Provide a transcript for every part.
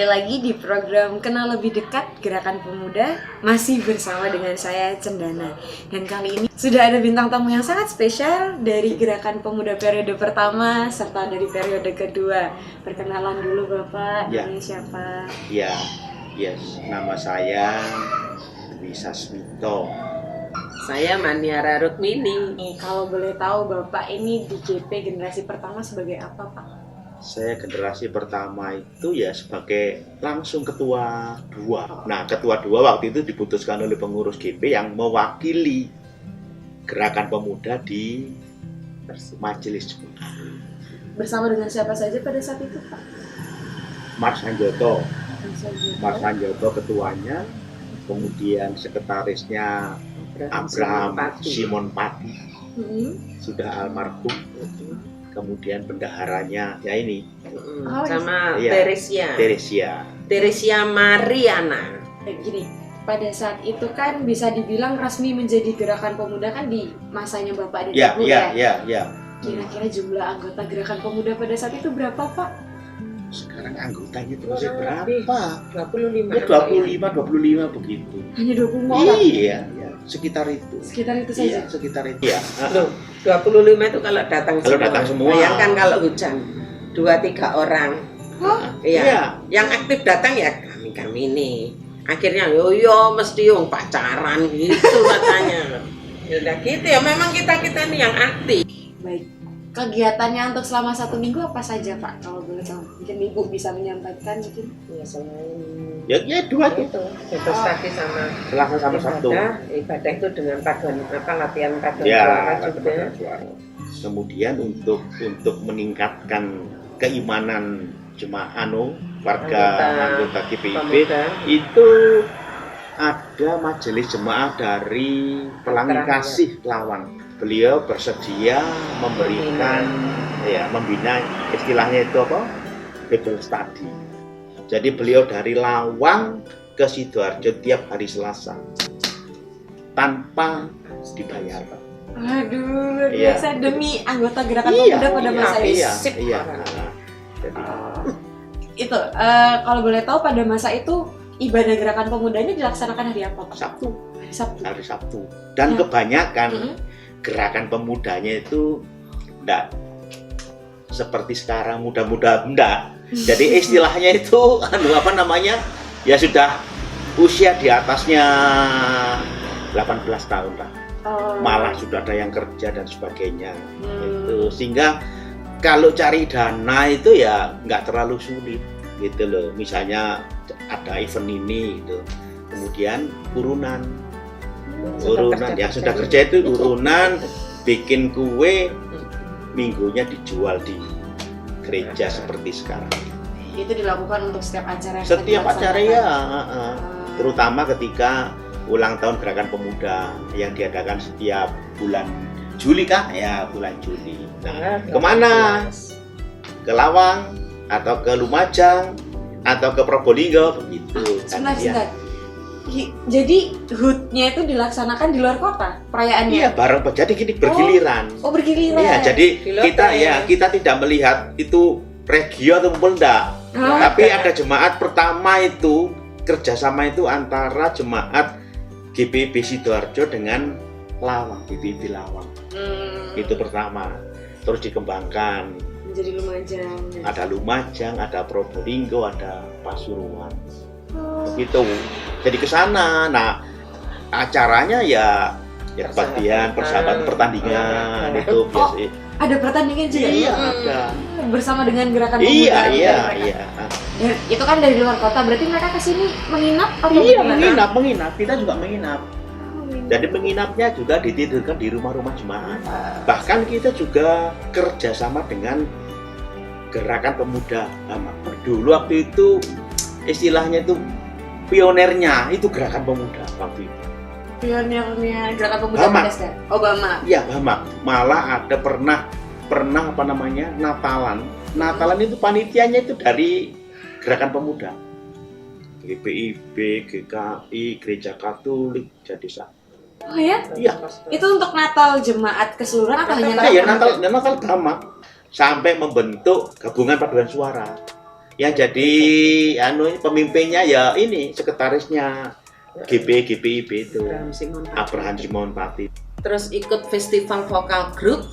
lagi di program Kenal Lebih Dekat Gerakan Pemuda, masih bersama dengan saya Cendana. Dan kali ini sudah ada bintang tamu yang sangat spesial dari Gerakan Pemuda periode pertama serta dari periode kedua. Perkenalan dulu Bapak, Ya. ini siapa? Ya, yes, nama saya Dwi Sasmito. Saya Maniara Rukmini. Nih, kalau boleh tahu Bapak ini di GP generasi pertama sebagai apa Pak? Saya generasi pertama itu ya sebagai langsung ketua dua. Nah, ketua dua waktu itu diputuskan oleh pengurus GP yang mewakili gerakan pemuda di majelis jemaah. Bersama dengan siapa saja pada saat itu Pak? Mas Hanjoto, Mas Mas Hanjoto ketuanya, kemudian sekretarisnya Abraham Simon Pati, sudah almarhum. Kemudian bendaharanya ya ini Sama iya. Teresia Mariana. Gini, pada saat itu kan bisa dibilang resmi menjadi gerakan pemuda kan di masanya Bapak di Ya, Dapur ya. Kira-kira jumlah anggota gerakan pemuda pada saat itu berapa Pak? Sekarang anggotanya itu masih Kurang berapa? 25. Ya 25 begitu. Hanya 25 orang? Iya, sekitar itu. Sekitar itu Iya, saja? sekitar itu ya. Loh, 25 itu kalau datang Kalau datang semua. Bayangkan kalau hujan 2-3 orang. Hah? Iya. Yang aktif datang ya kami ini. Akhirnya yo mesti yang pacaran gitu katanya. Ya gitu ya, memang kita ini yang aktif. Baik. Kegiatannya untuk selama 1 minggu apa saja Pak? Kalau boleh tahu. Mungkin Ibu bisa menyampaikan mungkin. Ya selain Ya dua tuh. itu investasi sama Selasa sama Sabtu. ibadah itu dengan paduan latihan paduan Ya, suara juga. paduan suara. Kemudian untuk meningkatkan keimanan jemaah warga anggota GPIB pemuda. itu ada majelis jemaah dari Pelangi Kasih Lawang. Beliau bersedia memberikan membina istilahnya itu apa? Bible study. Jadi beliau dari Lawang ke Sidoarjo tiap hari Selasa tanpa dibayar. Aduh, luar Iya. biasa demi anggota gerakan pemuda pada masa itu. Sip. Iya. Jadi Itu kalau boleh tahu pada masa itu ibadah gerakan pemudanya dilaksanakan hari apa Pak? Sabtu, Hari Sabtu. hari Sabtu. Dan Ya. kebanyakan Mm-mm. gerakan pemudanya itu enggak seperti sekarang muda-muda enggak. Jadi istilahnya itu ya sudah usia di atasnya 18 tahun lah. Malah sudah ada yang kerja dan sebagainya. Itu sehingga kalau cari dana itu ya nggak terlalu sulit gitu loh. Misalnya ada event ini gitu. Kemudian urunan yang sudah kerja itu urunan bikin kue, minggunya dijual di gereja seperti sekarang. Itu dilakukan untuk setiap acara. yang Setiap akan acara dilaksanakan. terutama ketika ulang tahun Gerakan Pemuda yang diadakan setiap bulan Juli kah? Ya, bulan Juli. Nah, kemana? Ke Lawang atau ke Lumajang atau ke Probolinggo begitu. Sebentar. Jadi HUT-nya itu dilaksanakan di luar kota perayaannya. Iya, bareng jadi gini bergiliran. Oh, bergiliran. Iya, jadi Piloter. kita tidak melihat itu regio atau enggak. Tapi ada jemaat pertama itu kerjasama itu antara jemaat GPIB Sidoarjo dengan Lawang, GPIB Lawang. Itu pertama. Terus dikembangkan. Menjadi Lumajang. Ada Lumajang, ada Probolinggo, ada Pasuruan. Begitu. Jadi ke sana. Nah, acaranya ya kebaktian, persahabatan, pertandingan itu biasa. Ada pertandingan juga? Iya, ada. Bersama dengan gerakan pemuda. Iya. Dan itu kan dari luar kota, berarti mereka kesini menginap atau Iya, bagaimana? menginap. Kita juga menginap. Jadi menginapnya juga ditidurkan di rumah-rumah jemaah. Bahkan kita juga kerjasama dengan Gerakan Pemuda Bamak. Dulu waktu itu istilahnya itu pionernya itu Gerakan Pemuda waktu itu. Pionirnya gerakan pemuda Bamak. PDSK. Oh, Bamak. Iya, Bamak. Malah ada pernah Natalan itu panitianya itu dari Gerakan Pemuda. GPIB, GKI, Gereja Katolik, jadi satu. Oh ya? Iya. Itu untuk Natal jemaat keseluruhan atau hanya Iya, Natal? Natal Bamak sampai membentuk gabungan paduan suara. Yang jadi pemimpinnya ya ini sekretarisnya GPIB itu Abraham Simon Pati. Terus ikut festival vokal grup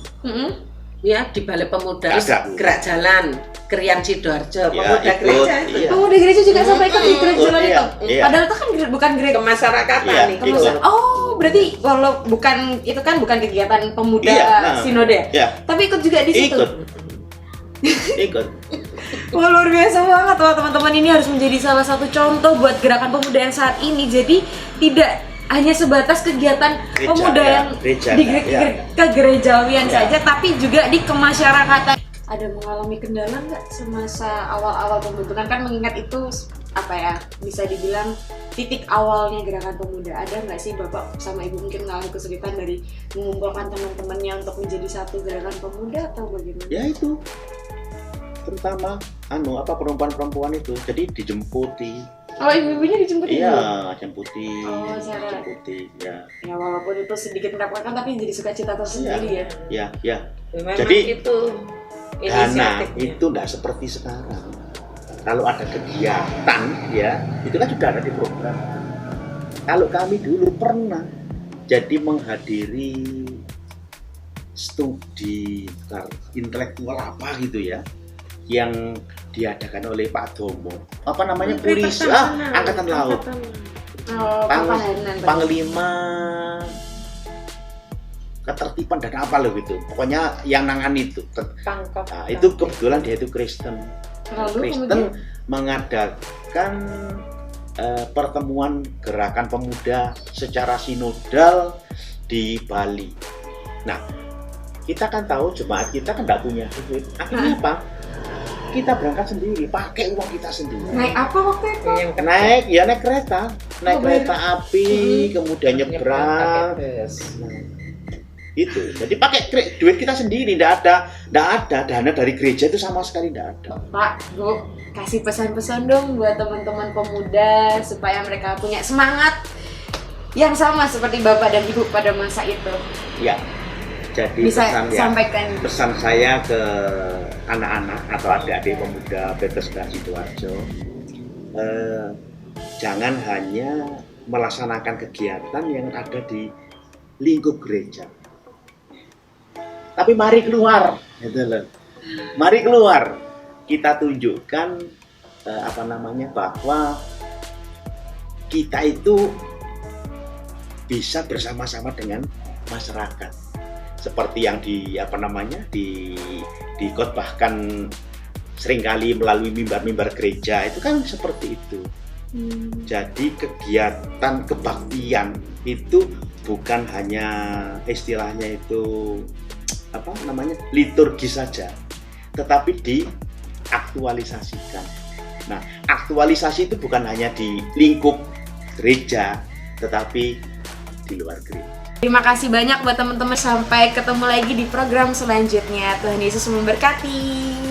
ya di Balai Pemuda. Terus Ada. gerak jalan Krian Sidoarjo, Ya, pemuda ikut, gereja itu. iya. Pemuda gereja juga sampai ikut di gereja jalan Iya, itu. iya. Padahal itu kan bukan gereja Kemasyarakatan Iya, nih. ikut. Oh, berarti kalau bukan itu kan bukan kegiatan pemuda Iya, nah. sinode. Ya, Tapi ikut juga di situ. ikut. Wah, luar biasa banget. Wah, teman-teman, ini harus menjadi salah satu contoh buat gerakan pemuda yang saat ini. Jadi tidak hanya sebatas kegiatan Gereja, pemuda ya, yang gereja, di ya. kegerejawian Ya. saja, tapi juga di kemasyarakatan. Ada mengalami kendala nggak semasa awal-awal pembentukan? Kan mengingat itu apa ya, bisa dibilang titik awalnya gerakan pemuda. Ada nggak sih Bapak sama Ibu mungkin mengalami kesulitan dari mengumpulkan teman-temannya untuk menjadi satu gerakan pemuda atau bagaimana? Ya itu. Terutama perempuan-perempuan itu. Jadi dijemputi. Oh, ibu-ibunya dijemput ibu? Iya, jemputi. Oh, cara- Jemputi, ya. Ya walaupun itu sedikit merepotkan tapi jadi sukacita tersendiri ya. Ya, ya. Memang Jadi, itu Dana inisiatifnya. itu tidak seperti sekarang. Kalau ada kegiatan, ya, itu kan sudah ada di program. Kalau kami dulu pernah jadi menghadiri studi intelektual apa gitu ya, yang diadakan oleh Pak Domo. Apa namanya? Menteri Polisi, Pertahanan. Angkatan Laut, Oh, pertahanan. Panglima Ketertiban dan apa loh gitu. Pokoknya yang nangani itu. Pangkop. Nah, itu kebetulan dia itu Kristen. Lalu Kristen kemudian mengadakan pertemuan gerakan pemuda secara sinodal di Bali. Nah, kita kan tahu jemaat kita kan nggak punya duit. Akhirnya apa? Kita berangkat sendiri, pakai uang kita sendiri. naik apa waktu itu? Yang Naik kereta, naik Oh, kereta api, kemudian nyebrang. Nah, itu. Jadi pakai duit kita sendiri, nggak ada dana dari gereja itu sama sekali nggak ada. Pak, Bu, kasih pesan-pesan dong buat teman-teman pemuda supaya mereka punya semangat yang sama seperti Bapak dan Ibu pada masa itu. Ya. Jadi Bisa pesan sampaikan. pesan saya ke anak-anak atau adik-adik pemuda Bethesda Sidoarjo, jangan hanya melaksanakan kegiatan yang ada di lingkup gereja, tapi mari keluar, gitu loh. Mari keluar, kita tunjukkan bahwa kita itu bisa bersama-sama dengan masyarakat. Seperti yang dikotbahkan seringkali melalui mimbar-mimbar gereja itu kan seperti itu. Jadi kegiatan kebaktian itu bukan hanya istilahnya itu liturgi saja, tetapi diaktualisasikan. Nah, aktualisasi itu bukan hanya di lingkup gereja, tetapi di luar gereja. Terima kasih banyak buat teman-teman. Sampai ketemu lagi di program selanjutnya. Tuhan Yesus memberkati.